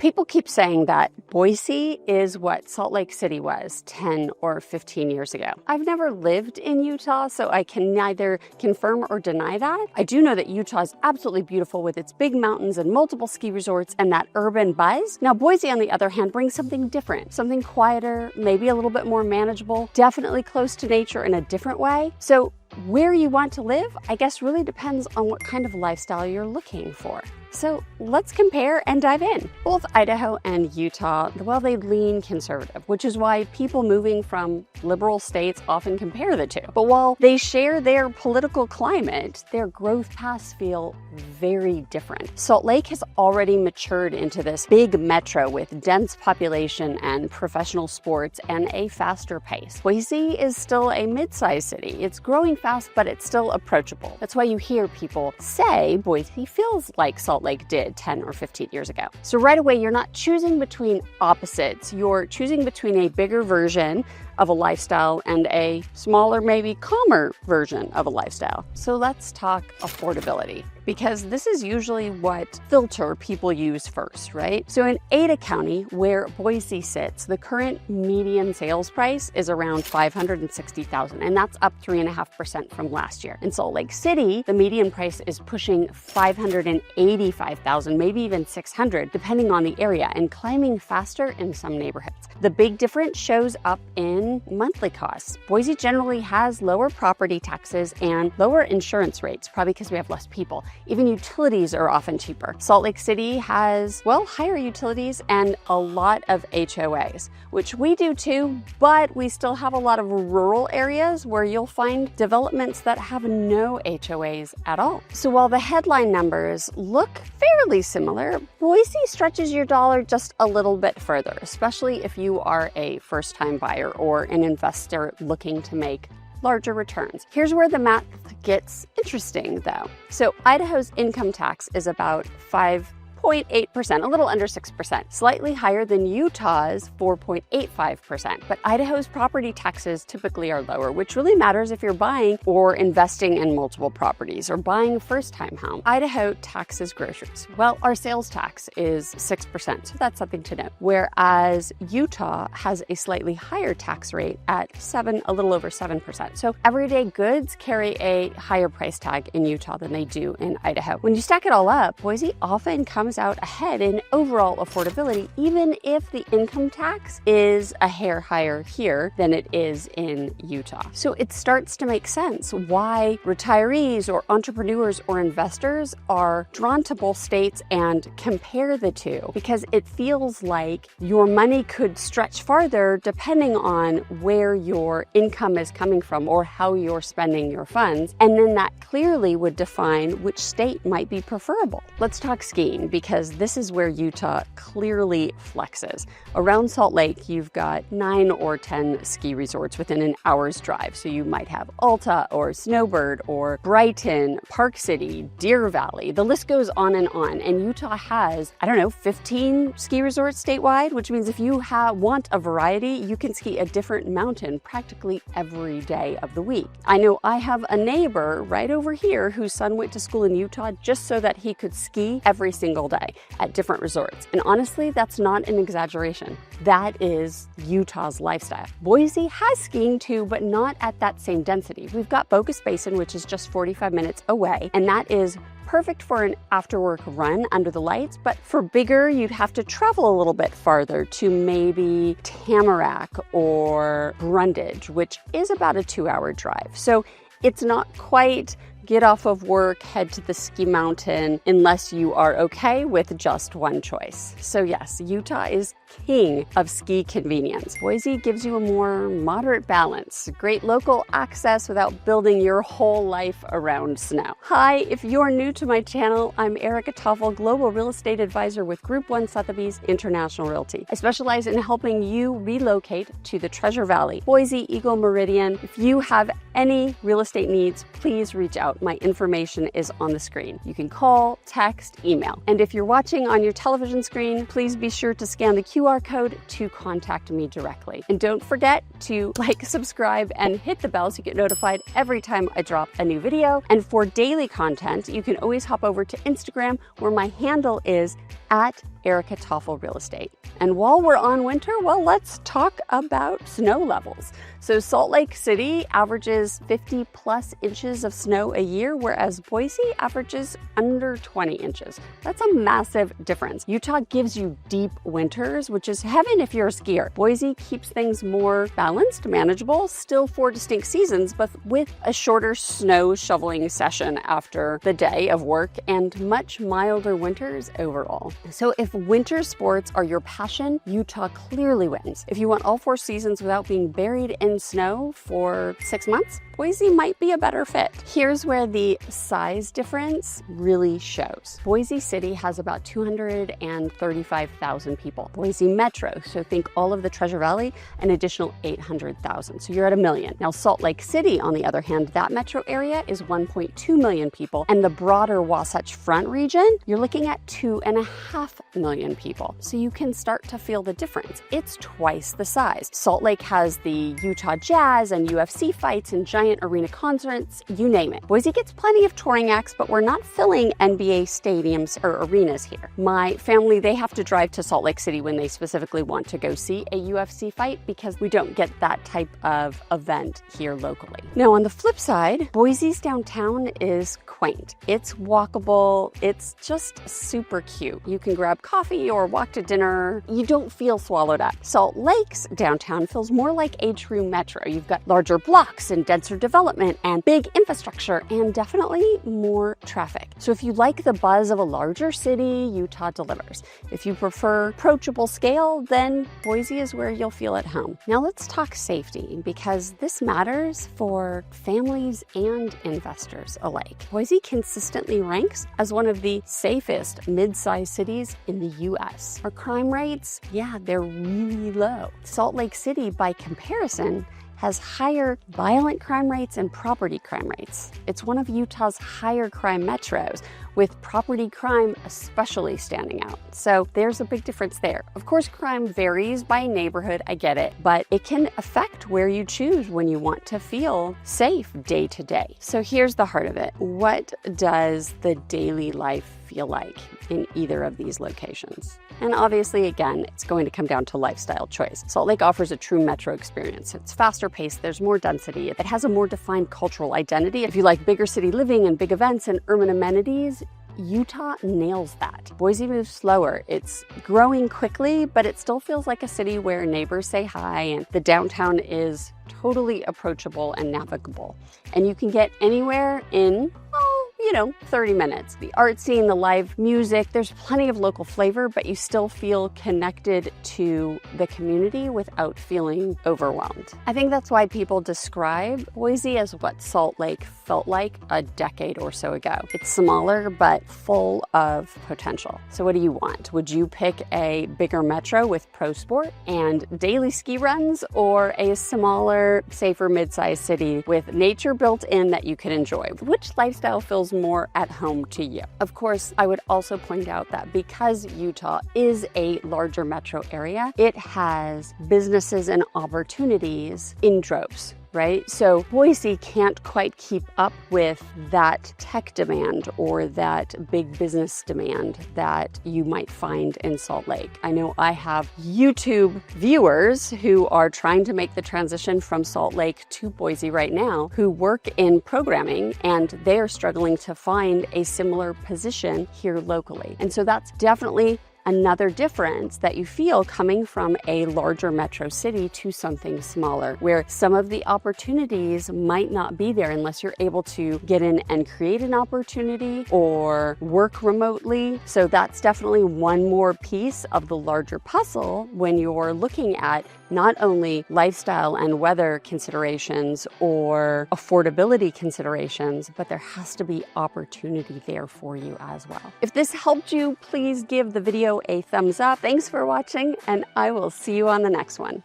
People keep saying that Boise is what Salt Lake City was 10 or 15 years ago. I've never lived in Utah, so I can neither confirm or deny that. I do know that Utah is absolutely beautiful with its big mountains and multiple ski resorts and that urban buzz. Now, Boise, on the other hand, brings something different, something quieter, maybe a little bit more manageable, definitely close to nature in a different way. So where you want to live, I guess, really depends on what kind of lifestyle you're looking for. So let's compare and dive in. Both Idaho and Utah, well, they lean conservative, which is why people moving from liberal states often compare the two. But while they share their political climate, their growth paths feel very different. Salt Lake has already matured into this big metro with dense population and professional sports and a faster pace. Boise is still a mid-sized city. It's growing fast, but it's still approachable. That's why you hear people say Boise feels like Salt Lake did 10 or 15 years ago. So right away, you're not choosing between opposites. You're choosing between a bigger version of a lifestyle and a smaller, maybe calmer version of a lifestyle. So let's talk affordability, because this is usually what filter people use first, right? So in Ada County, where Boise sits, the current median sales price is around $560,000, and that's up 3.5% from last year. In Salt Lake City, the median price is pushing $585,000, maybe even $600,000, depending on the area, and climbing faster in some neighborhoods. The big difference shows up in monthly costs. Boise generally has lower property taxes and lower insurance rates, probably because we have less people. Even utilities are often cheaper. Salt Lake City has, well, higher utilities and a lot of HOAs, which we do too, but we still have a lot of rural areas where you'll find developments that have no HOAs at all. So while the headline numbers look fairly similar, Boise stretches your dollar just a little bit further, especially if you are a first-time buyer or an investor looking to make larger returns. Here's where the math gets interesting though. So Idaho's income tax is about 5.8%, a little under 6%, slightly higher than Utah's 4.85%. But Idaho's property taxes typically are lower, which really matters if you're buying or investing in multiple properties or buying a first-time home. Idaho taxes groceries. Well, our sales tax is 6%, so that's something to note. Whereas Utah has a slightly higher tax rate at a little over 7%. So everyday goods carry a higher price tag in Utah than they do in Idaho. When you stack it all up, Boise often comes out ahead in overall affordability, even if the income tax is a hair higher here than it is in Utah. So it starts to make sense why retirees or entrepreneurs or investors are drawn to both states and compare the two, because it feels like your money could stretch farther depending on where your income is coming from or how you're spending your funds. And then that clearly would define which state might be preferable. Let's talk skiing, because this is where Utah clearly flexes. Around Salt Lake, you've got 9 or 10 ski resorts within an hour's drive. So you might have Alta or Snowbird or Brighton, Park City, Deer Valley. The list goes on. And Utah has, 15 ski resorts statewide, which means if you want a variety, you can ski a different mountain practically every day of the week. I know I have a neighbor right over here whose son went to school in Utah just so that he could ski every single day at different resorts. And honestly, that's not an exaggeration. That is Utah's lifestyle. Boise has skiing too, but not at that same density. We've got Bogus Basin, which is just 45 minutes away, and that is perfect for an after-work run under the lights, but for bigger, you'd have to travel a little bit farther to maybe Tamarack or Brundage, which is about a 2-hour drive. So it's not quite get off of work, head to the ski mountain, unless you are okay with just one choice. So yes, Utah is king of ski convenience. Boise gives you a more moderate balance, great local access without building your whole life around snow. Hi, if you're new to my channel, I'm Erica Toffel, Global Real Estate Advisor with Group 1 Sotheby's International Realty. I specialize in helping you relocate to the Treasure Valley, Boise, Eagle Meridian. If you have any real estate needs, please reach out. My information is on the screen. You can call, text, email. And if you're watching on your television screen, please be sure to scan the QR code to contact me directly. And don't forget to like, subscribe, and hit the bell so you get notified every time I drop a new video. And for daily content, you can always hop over to Instagram, where my handle is Erica Toffel Real Estate. And while we're on winter, well, let's talk about snow levels. So Salt Lake City averages 50 plus inches of snow a year, whereas Boise averages under 20 inches. That's a massive difference. Utah gives you deep winters, which is heaven if you're a skier. Boise keeps things more balanced, manageable, still 4 distinct seasons, but with a shorter snow shoveling session after the day of work and much milder winters overall. So if winter sports are your passion, Utah clearly wins. If you want all 4 seasons without being buried in snow for 6 months, Boise might be a better fit. Here's where the size difference really shows. Boise City has about 235,000 people. Boise Metro, so think all of the Treasure Valley, an additional 800,000. So you're at 1 million. Now Salt Lake City, on the other hand, that metro area is 1.2 million people. And the broader Wasatch Front region, you're looking at 2.5 million people. So you can start to feel the difference. It's twice the size. Salt Lake has the Utah Jazz and UFC fights and giant arena concerts, you name it. Boise gets plenty of touring acts, but we're not filling NBA stadiums or arenas here. My family, they have to drive to Salt Lake City when they specifically want to go see a UFC fight because we don't get that type of event here locally. Now, on the flip side, Boise's downtown is quaint. It's walkable. It's just super cute. You can grab coffee or walk to dinner. You don't feel swallowed up. Salt Lake's downtown feels more like a true metro. You've got larger blocks and denser development and big infrastructure and definitely more traffic. So if you like the buzz of a larger city, Utah delivers. If you prefer approachable scale, then Boise is where you'll feel at home. Now let's talk safety because this matters for families and investors alike. Boise consistently ranks as one of the safest mid-sized cities in the US. Our crime rates, yeah, they're really low. Salt Lake City, by comparison, has higher violent crime rates and property crime rates. It's one of Utah's higher crime metros, with property crime especially standing out. So there's a big difference there. Of course, crime varies by neighborhood, I get it, but it can affect where you choose when you want to feel safe day to day. So here's the heart of it. What does the daily life feel like in either of these locations? And obviously, again, it's going to come down to lifestyle choice. Salt Lake offers a true metro experience. It's faster paced, there's more density, it has a more defined cultural identity. If you like bigger city living and big events and urban amenities, Utah nails that. Boise moves slower. It's growing quickly, but it still feels like a city where neighbors say hi and the downtown is totally approachable and navigable. And you can get anywhere in 30 minutes. The art scene, the live music, there's plenty of local flavor, but you still feel connected to the community without feeling overwhelmed. I think that's why people describe Boise as what Salt Lake felt like a decade or so ago. It's smaller, but full of potential. So what do you want? Would you pick a bigger metro with pro sport and daily ski runs, or a smaller, safer mid-sized city with nature built in that you can enjoy? Which lifestyle feels more at home to you? Of course, I would also point out that because Utah is a larger metro area, it has businesses and opportunities in droves. Right? So Boise can't quite keep up with that tech demand or that big business demand that you might find in Salt Lake. I know I have YouTube viewers who are trying to make the transition from Salt Lake to Boise right now who work in programming, and they are struggling to find a similar position here locally. And so that's definitely another difference that you feel coming from a larger metro city to something smaller, where some of the opportunities might not be there unless you're able to get in and create an opportunity or work remotely. So that's definitely one more piece of the larger puzzle when you're looking at not only lifestyle and weather considerations or affordability considerations, but there has to be opportunity there for you as well. If this helped you, please give the video a thumbs up. Thanks for watching, and I will see you on the next one.